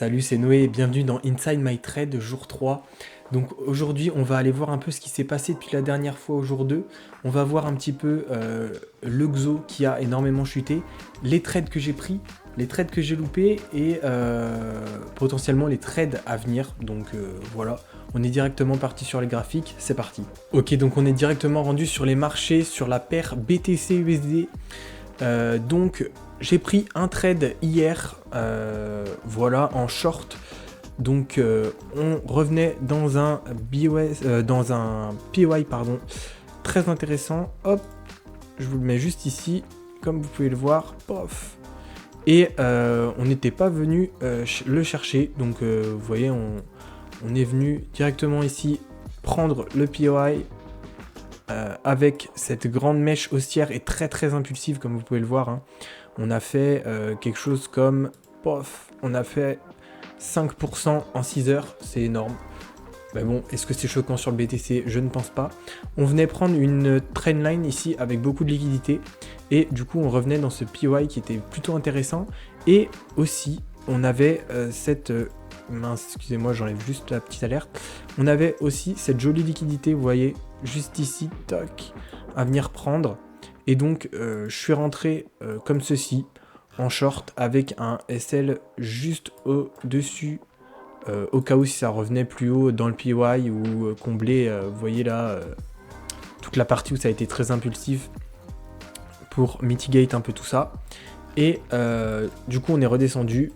Salut, c'est Noé et bienvenue dans Inside My Trade jour 3. Donc aujourd'hui, on va aller voir un peu ce qui s'est passé depuis la dernière fois au jour 2. On va voir un petit peu le XO qui a énormément chuté, les trades que j'ai pris, les trades que j'ai loupés et potentiellement les trades à venir. Donc voilà, on est directement parti sur les graphiques, c'est parti. Ok, donc on est directement rendu sur les marchés, sur la paire BTC USD. Donc j'ai pris un trade hier, voilà, en short. Donc on revenait dans un dans un PY, pardon, très intéressant. Hop, je vous le mets juste ici, comme vous pouvez le voir. Pof. Et on n'était pas venu le chercher. Donc vous voyez, on est venu directement ici prendre le PY. Avec cette grande mèche haussière et très impulsive comme vous pouvez le voir, hein. On a fait quelque chose comme on a fait 5% en 6 heures, c'est énorme. Mais bon, est-ce que c'est choquant sur le BTC? Je ne pense pas. On venait prendre une trendline ici avec beaucoup de liquidité et du coup on revenait dans ce PY qui était plutôt intéressant et aussi on avait cette mince, excusez-moi, j'enlève juste la petite alerte. On avait aussi cette jolie liquidité, vous voyez, juste ici, toc, à venir prendre. Et donc, je suis rentré comme ceci, en short, avec un SL juste au-dessus, au cas où si ça revenait plus haut dans le PY ou combler, vous voyez là, toute la partie où ça a été très impulsif pour mitigate un peu tout ça. Et du coup, on est redescendu.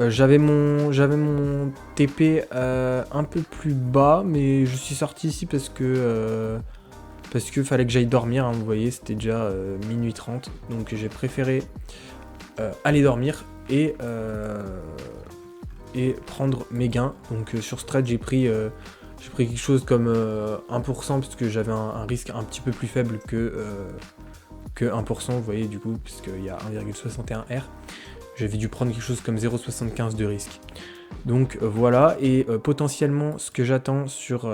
J'avais mon TP un peu plus bas, mais je suis sorti ici parce que fallait que j'aille dormir, hein, vous voyez, c'était déjà minuit 30, donc j'ai préféré aller dormir et prendre mes gains. Donc sur ce trade, j'ai pris quelque chose comme 1%, parce que j'avais un risque un petit peu plus faible que 1%, vous voyez, du coup, puisqu'il y a 1,61 R. J'avais dû prendre quelque chose comme 0,75 de risque. Donc voilà, et potentiellement ce que j'attends sur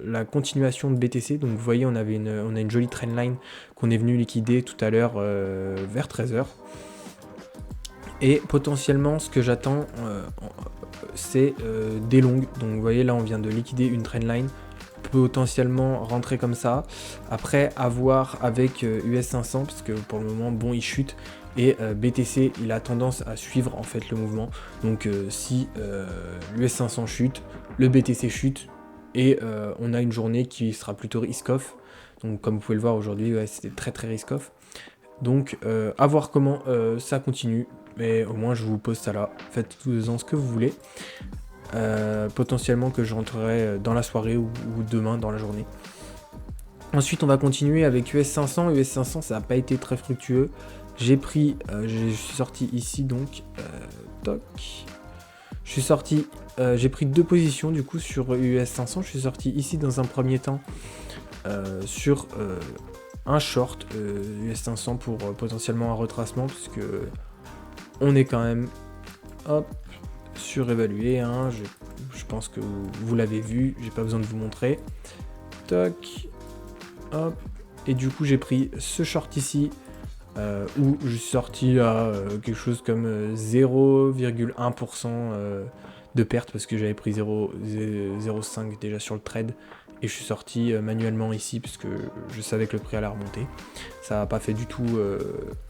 la continuation de BTC, donc vous voyez on a une jolie trendline qu'on est venu liquider tout à l'heure vers 13h. Et potentiellement ce que j'attends c'est des longues, donc vous voyez là on vient de liquider une trendline, potentiellement rentrer comme ça, après avoir avec US 500, parce que pour le moment bon il chute, et BTC il a tendance à suivre en fait le mouvement. Donc si l'US 500 chute, le BTC chute, et on a une journée qui sera plutôt risk-off. Donc comme vous pouvez le voir aujourd'hui, ouais, c'était très risk-off. Donc à voir comment ça continue, mais au moins je vous pose ça là, faites-en ce que vous voulez. Potentiellement que je rentrerai dans la soirée ou demain dans la journée. Ensuite on va continuer avec US 500. US 500 ça n'a pas été très fructueux. J'ai pris, je suis sorti ici donc, toc. Je suis sorti, j'ai pris deux positions du coup sur US 500. Je suis sorti ici dans un premier temps sur un short US 500 pour potentiellement un retracement, puisque on est quand même, hop, surévalué, hein. Je pense que vous l'avez vu, j'ai pas besoin de vous montrer. Toc, hop, et du coup j'ai pris ce short ici. Où je suis sorti à quelque chose comme 0,1% de perte, parce que j'avais pris 0,05 déjà sur le trade, et je suis sorti manuellement ici puisque je savais que le prix allait remonter. Ça n'a pas fait du tout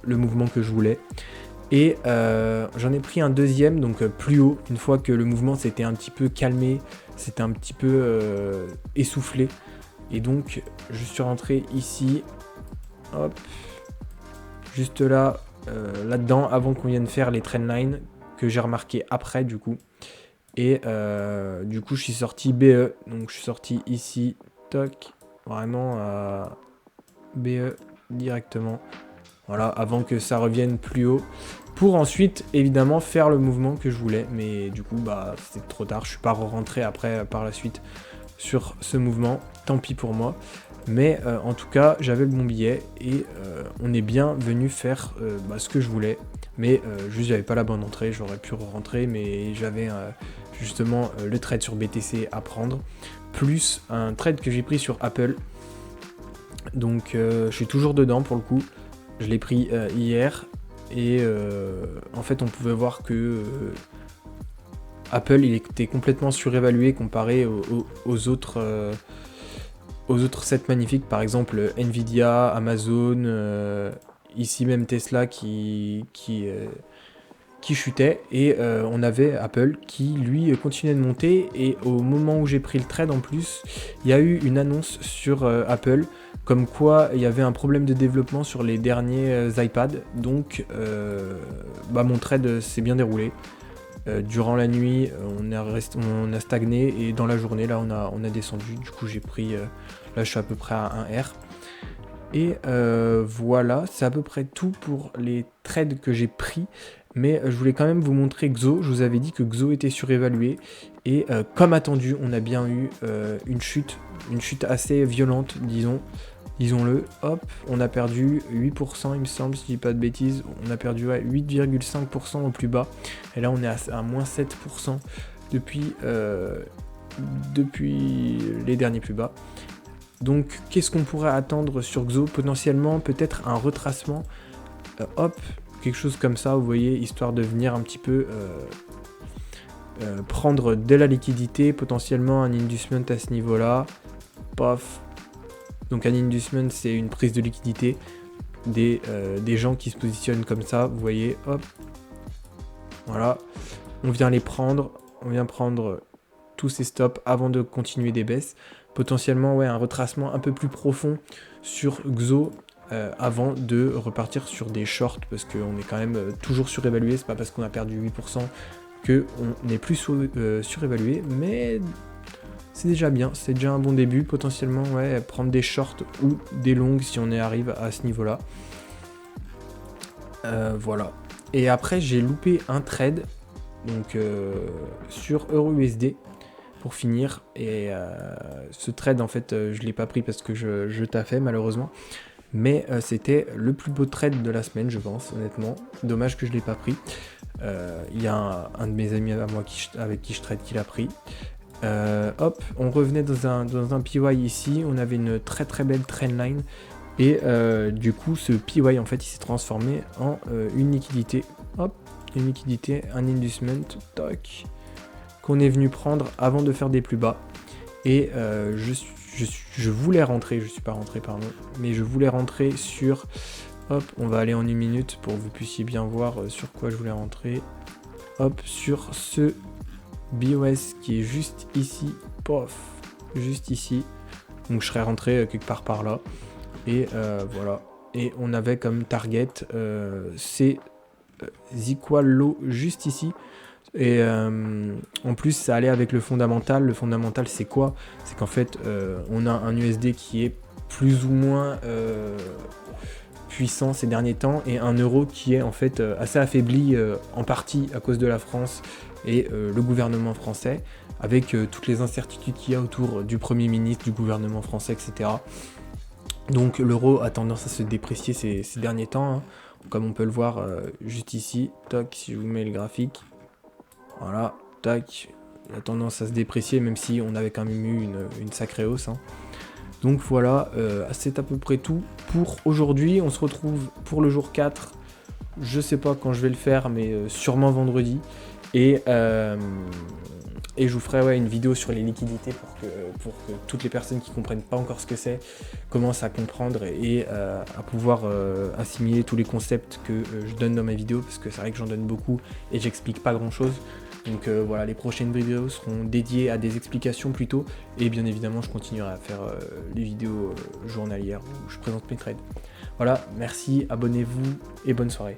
le mouvement que je voulais. Et j'en ai pris un deuxième, donc plus haut, une fois que le mouvement s'était un petit peu calmé, c'était un petit peu essoufflé. Et donc je suis rentré ici, hop, juste là, là-dedans, avant qu'on vienne faire les trendlines, que j'ai remarqué après du coup. Et du coup je suis sorti BE, donc je suis sorti ici, toc, vraiment à BE directement. Voilà, avant que ça revienne plus haut. Pour ensuite évidemment faire le mouvement que je voulais. Mais du coup bah c'était trop tard, je suis pas rentré après par la suite sur ce mouvement. Tant pis pour moi. Mais en tout cas, j'avais le bon billet et on est bien venu faire ce que je voulais. Mais juste, j'avais pas la bonne entrée, j'aurais pu rentrer, mais j'avais justement le trade sur BTC à prendre, plus un trade que j'ai pris sur Apple. Donc je suis toujours dedans pour le coup. Je l'ai pris hier et en fait, on pouvait voir que Apple, il était complètement surévalué comparé aux autres sets magnifiques, par exemple Nvidia, Amazon, ici même Tesla qui chutait, et on avait Apple qui lui continuait de monter. Et au moment où j'ai pris le trade en plus, il y a eu une annonce sur Apple comme quoi il y avait un problème de développement sur les derniers iPads, donc mon trade s'est bien déroulé. Durant la nuit, on a stagné, et dans la journée là on a descendu. Du coup j'ai pris, là je suis à peu près à 1 R. Et voilà, c'est à peu près tout pour les trades que j'ai pris. Mais je voulais quand même vous montrer Xo. Je vous avais dit que Xo était surévalué. Et comme attendu, on a bien eu une chute assez violente, disons-le. Hop, on a perdu 8%, il me semble, si je dis pas de bêtises. On a perdu 8,5% au plus bas. Et là, on est à moins 7% depuis les derniers plus bas. Donc, qu'est-ce qu'on pourrait attendre sur Xo? Potentiellement, peut-être un retracement. Hop, quelque chose comme ça, vous voyez, histoire de venir un petit peu prendre de la liquidité, potentiellement un inducement à ce niveau-là. Paf. Donc, un inducement, c'est une prise de liquidité des gens qui se positionnent comme ça, vous voyez, hop. Voilà, on vient les prendre, on vient prendre tous ces stops avant de continuer des baisses. Potentiellement, ouais, un retracement un peu plus profond sur Xo avant de repartir sur des shorts, parce qu'on est quand même toujours surévalué. C'est pas parce qu'on a perdu 8% qu'on n'est plus surévalué, mais c'est déjà bien, c'est déjà un bon début. Potentiellement, ouais, prendre des shorts ou des longues si on arrive à ce niveau-là. Voilà. Et après, j'ai loupé un trade, donc sur EURUSD. Pour finir, et ce trade en fait je l'ai pas pris parce que je taffais malheureusement, mais c'était le plus beau trade de la semaine, je pense, honnêtement. Dommage que je l'ai pas pris. Il y a un de mes amis à moi avec qui je trade qui l'a pris. Hop, on revenait dans un PY ici, on avait une très très belle trendline, et du coup ce PY en fait il s'est transformé en une liquidité. Hop, une liquidité, un inducement, toc, qu'on est venu prendre avant de faire des plus bas. Et je voulais rentrer, je suis pas rentré pardon, mais je voulais rentrer sur, hop, on va aller en 1 minute pour que vous puissiez bien voir sur quoi je voulais rentrer. Hop, sur ce BOS qui est juste ici, pof, juste ici. Donc je serais rentré quelque part par là, et voilà. Et on avait comme target c'est equal low juste ici. Et en plus ça allait avec le fondamental. Le fondamental c'est quoi? C'est qu'en fait on a un USD qui est plus ou moins puissant ces derniers temps, et un euro qui est en fait assez affaibli en partie à cause de la France et le gouvernement français, avec toutes les incertitudes qu'il y a autour du Premier ministre, du gouvernement français, etc. Donc l'euro a tendance à se déprécier ces derniers temps, hein, comme on peut le voir juste ici. Toc, si je vous mets le graphique. Voilà, tac, il a tendance à se déprécier, même si on avait quand même eu une sacrée hausse. Hein. Donc voilà, c'est à peu près tout pour aujourd'hui. On se retrouve pour le jour 4. Je sais pas quand je vais le faire, mais sûrement vendredi. Et je vous ferai une vidéo sur les liquidités pour que toutes les personnes qui comprennent pas encore ce que c'est commencent à comprendre et à pouvoir assimiler tous les concepts que je donne dans mes vidéos, parce que c'est vrai que j'en donne beaucoup et j'explique pas grand chose. Donc voilà, les prochaines vidéos seront dédiées à des explications plutôt, et bien évidemment je continuerai à faire les vidéos journalières où je présente mes trades. Voilà, merci, abonnez-vous et bonne soirée.